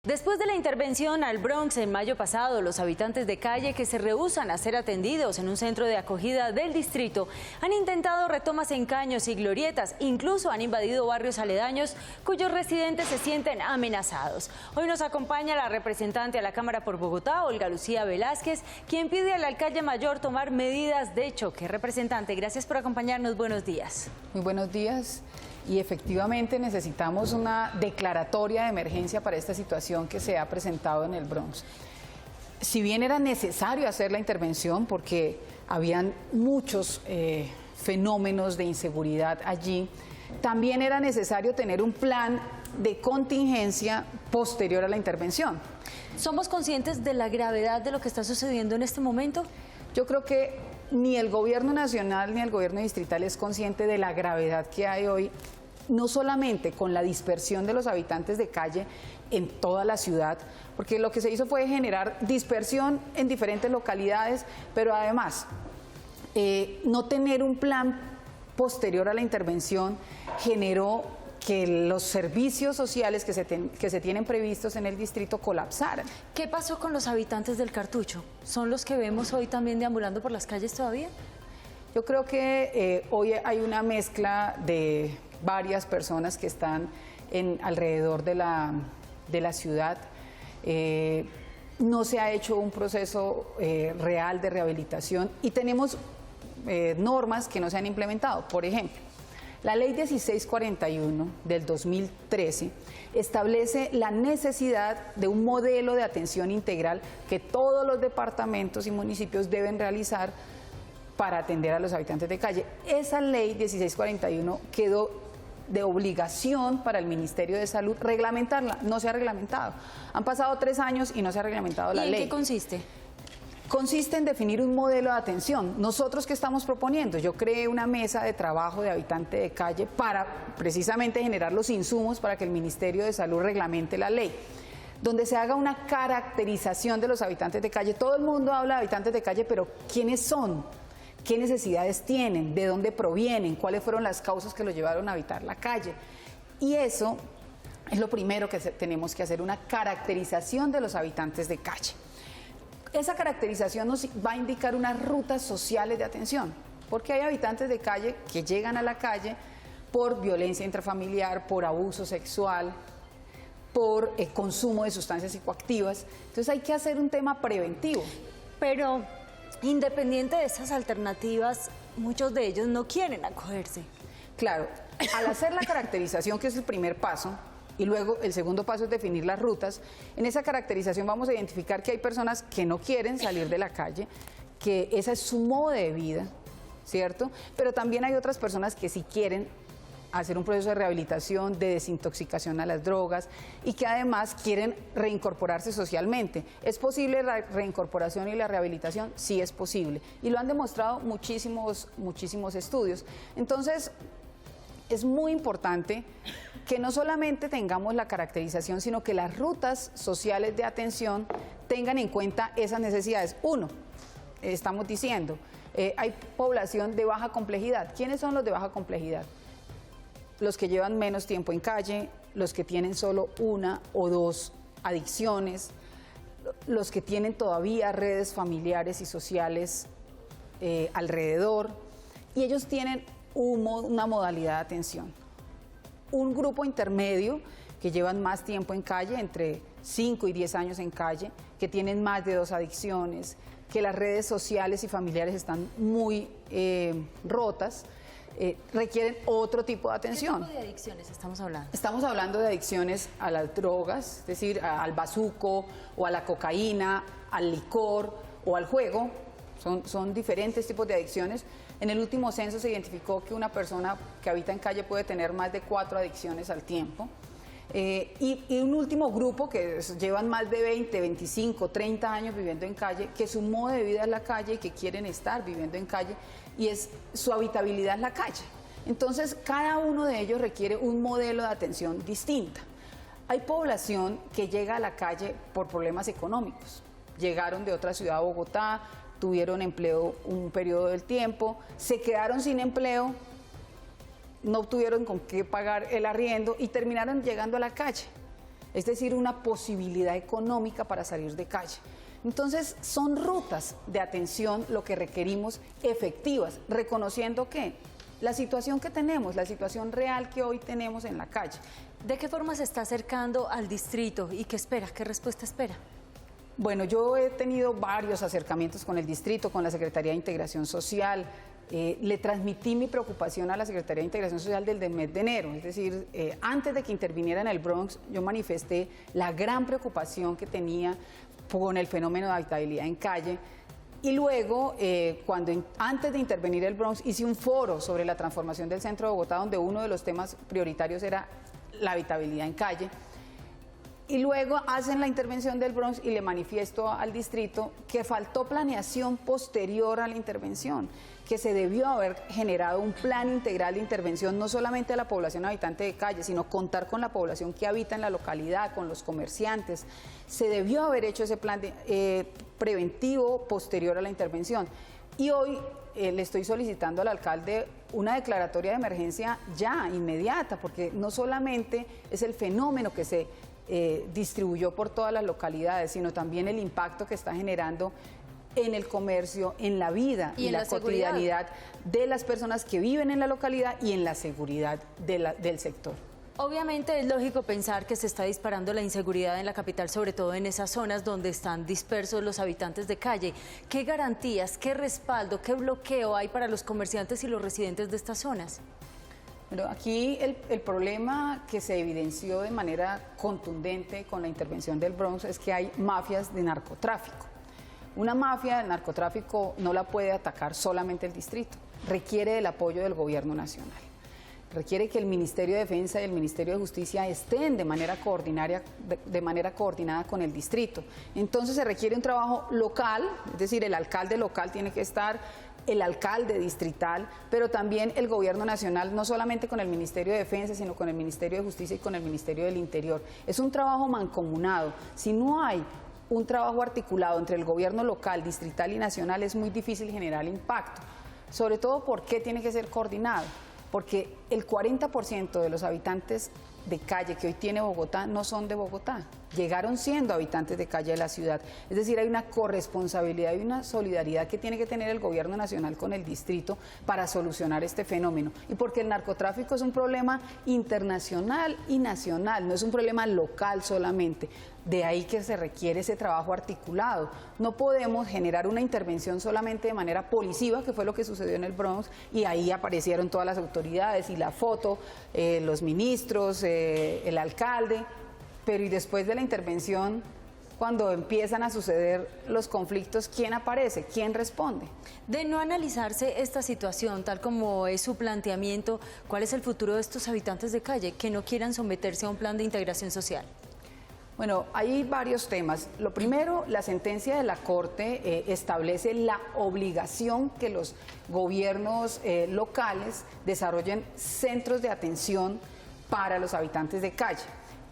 Después de la intervención al Bronx en mayo pasado, los habitantes de calle que se rehúsan a ser atendidos en un centro de acogida del distrito han intentado retomas en caños y glorietas, incluso han invadido barrios aledaños cuyos residentes se sienten amenazados. Hoy nos acompaña la representante a la Cámara por Bogotá, Olga Lucía Velázquez, quien pide al alcalde mayor tomar medidas de choque. Representante, gracias por acompañarnos. Buenos días. Muy buenos días. Y efectivamente necesitamos una declaratoria de emergencia para esta situación que se ha presentado en el Bronx. Si bien era necesario hacer la intervención porque habían muchos fenómenos de inseguridad allí, también era necesario tener un plan de contingencia posterior a la intervención. ¿Somos conscientes de la gravedad de lo que está sucediendo en este momento? Yo creo que ni el gobierno nacional ni el gobierno distrital es consciente de la gravedad que hay hoy, no solamente con la dispersión de los habitantes de calle en toda la ciudad, porque lo que se hizo fue generar dispersión en diferentes localidades, pero además no tener un plan posterior a la intervención generó que los servicios sociales que se tienen previstos en el distrito colapsaran. ¿Qué pasó con los habitantes del Cartucho? ¿Son los que vemos hoy también deambulando por las calles todavía? Yo creo que hoy hay una mezcla de varias personas que están alrededor de la ciudad. No se ha hecho un proceso real de rehabilitación y tenemos normas que no se han implementado. Por ejemplo, la Ley 1641 del 2013 establece la necesidad de un modelo de atención integral que todos los departamentos y municipios deben realizar para atender a los habitantes de calle. Esa Ley 1641 quedó de obligación para el Ministerio de Salud reglamentarla. No se ha reglamentado. Han pasado 3 años y no se ha reglamentado la ley. ¿Y en qué consiste? Consiste en definir un modelo de atención. ¿Nosotros qué estamos proponiendo? Yo creé una mesa de trabajo de habitante de calle para precisamente generar los insumos para que el Ministerio de Salud reglamente la ley, donde se haga una caracterización de los habitantes de calle. Todo el mundo habla de habitantes de calle, pero ¿quiénes son? ¿Qué necesidades tienen? ¿De dónde provienen? ¿Cuáles fueron las causas que los llevaron a habitar la calle? Y eso es lo primero que tenemos que hacer, una caracterización de los habitantes de calle. Esa caracterización nos va a indicar unas rutas sociales de atención, porque hay habitantes de calle que llegan a la calle por violencia intrafamiliar, por abuso sexual, por consumo de sustancias psicoactivas. Entonces hay que hacer un tema preventivo. Pero independiente de esas alternativas, muchos de ellos no quieren acogerse. Claro, al hacer la caracterización, que es el primer paso, y luego el segundo paso es definir las rutas, en esa caracterización vamos a identificar que hay personas que no quieren salir de la calle, que ese es su modo de vida, ¿cierto? Pero también hay otras personas que sí quieren hacer un proceso de rehabilitación, de desintoxicación a las drogas y que además quieren reincorporarse socialmente. ¿Es posible la reincorporación y la rehabilitación? Sí es posible y lo han demostrado muchísimos estudios. Entonces, es muy importante que no solamente tengamos la caracterización, sino que las rutas sociales de atención tengan en cuenta esas necesidades. Uno, estamos diciendo, hay población de baja complejidad. ¿Quiénes son los de baja complejidad? Los que llevan menos tiempo en calle, los que tienen solo 1 o 2 adicciones, los que tienen todavía redes familiares y sociales alrededor, y ellos tienen una modalidad de atención. Un grupo intermedio que llevan más tiempo en calle, entre 5 y 10 años en calle, que tienen más de 2 adicciones, que las redes sociales y familiares están muy rotas, requieren otro tipo de atención. ¿Qué tipo de adicciones estamos hablando? Estamos hablando de adicciones a las drogas, es decir, al bazuco o a la cocaína, al licor o al juego. Son diferentes tipos de adicciones. En el último censo se identificó que una persona que habita en calle puede tener más de 4 adicciones al tiempo. Y un último grupo que llevan más de 20, 25, 30 años viviendo en calle, que su modo de vida es la calle y que quieren estar viviendo en calle y su habitabilidad es la calle. Entonces, cada uno de ellos requiere un modelo de atención distinta. Hay población que llega a la calle por problemas económicos. Llegaron de otra ciudad a Bogotá, tuvieron empleo un periodo del tiempo, se quedaron sin empleo, no tuvieron con qué pagar el arriendo y terminaron llegando a la calle. es decir, una posibilidad económica para salir de calle. Entonces, son rutas de atención lo que requerimos efectivas, reconociendo que la situación que tenemos, la situación real que hoy tenemos en la calle. ¿De qué forma se está acercando al distrito y qué espera, qué respuesta espera? Bueno, yo he tenido varios acercamientos con el distrito, con la Secretaría de Integración Social. Le transmití mi preocupación a la Secretaría de Integración Social desde el mes de enero, es decir, antes de que interviniera en el Bronx, yo manifesté la gran preocupación que tenía con el fenómeno de habitabilidad en calle. Y luego, antes de intervenir el Bronx, hice un foro sobre la transformación del centro de Bogotá, donde uno de los temas prioritarios era la habitabilidad en calle. Y luego hacen la intervención del Bronx y le manifiesto al distrito que faltó planeación posterior a la intervención, que se debió haber generado un plan integral de intervención, no solamente a la población habitante de calle, sino contar con la población que habita en la localidad, con los comerciantes. Se debió haber hecho ese plan preventivo posterior a la intervención. Y hoy le estoy solicitando al alcalde una declaratoria de emergencia ya, inmediata, porque no solamente es el fenómeno que se distribuyó por todas las localidades, sino también el impacto que está generando en el comercio, en la vida y en la cotidianidad de las personas que viven en la localidad y en la seguridad del sector. Obviamente es lógico pensar que se está disparando la inseguridad en la capital, sobre todo en esas zonas donde están dispersos los habitantes de calle. ¿Qué garantías, qué respaldo, qué bloqueo hay para los comerciantes y los residentes de estas zonas? Bueno, aquí el problema que se evidenció de manera contundente con la intervención del Bronx es que hay mafias de narcotráfico. Una mafia de narcotráfico no la puede atacar solamente el distrito, requiere del apoyo del gobierno nacional. Requiere que el Ministerio de Defensa y el Ministerio de Justicia estén de manera coordinada con el distrito. Entonces se requiere un trabajo local, es decir, el alcalde local tiene que estar, el alcalde distrital, pero también el gobierno nacional, no solamente con el Ministerio de Defensa, sino con el Ministerio de Justicia y con el Ministerio del Interior. Es un trabajo mancomunado. Si no hay un trabajo articulado entre el gobierno local, distrital y nacional, es muy difícil generar impacto. Sobre todo, ¿por qué tiene que ser coordinado? Porque el 40% de los habitantes de calle que hoy tiene Bogotá no son de Bogotá, llegaron siendo habitantes de calle de la ciudad. Es decir, hay una corresponsabilidad y una solidaridad que tiene que tener el gobierno nacional con el distrito para solucionar este fenómeno. Y porque el narcotráfico es un problema internacional y nacional, no es un problema local solamente. De ahí que se requiere ese trabajo articulado. No podemos generar una intervención solamente de manera policiva, que fue lo que sucedió en el Bronx, y ahí aparecieron todas las autoridades y la foto, los ministros, el alcalde, pero y después de la intervención, cuando empiezan a suceder los conflictos, ¿quién aparece? ¿Quién responde? De no analizarse esta situación, tal como es su planteamiento, ¿cuál es el futuro de estos habitantes de calle que no quieran someterse a un plan de integración social? Bueno, hay varios temas. Lo primero, la sentencia de la Corte establece la obligación que los gobiernos locales desarrollen centros de atención para los habitantes de calle.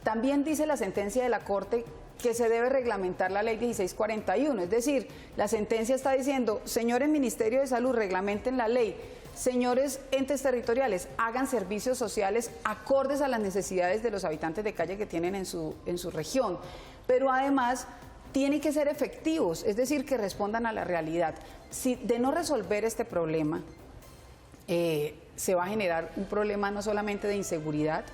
También dice la sentencia de la Corte que se debe reglamentar la ley 1641, es decir, la sentencia está diciendo, señores Ministerio de Salud, reglamenten la ley, señores entes territoriales, hagan servicios sociales acordes a las necesidades de los habitantes de calle que tienen en su región, pero además tienen que ser efectivos, es decir, que respondan a la realidad. Si de no resolver este problema, se va a generar un problema no solamente de inseguridad,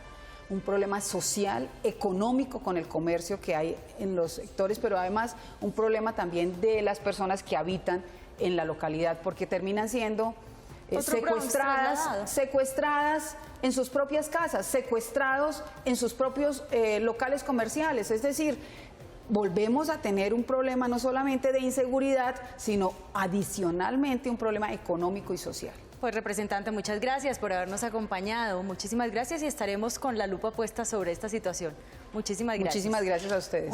un problema social, económico con el comercio que hay en los sectores, pero además un problema también de las personas que habitan en la localidad, porque terminan siendo secuestradas en sus propias casas, secuestrados en sus propios locales comerciales, es decir, volvemos a tener un problema no solamente de inseguridad, sino adicionalmente un problema económico y social. Pues representante, muchas gracias por habernos acompañado, muchísimas gracias y estaremos con la lupa puesta sobre esta situación. Muchísimas gracias. Muchísimas gracias a ustedes.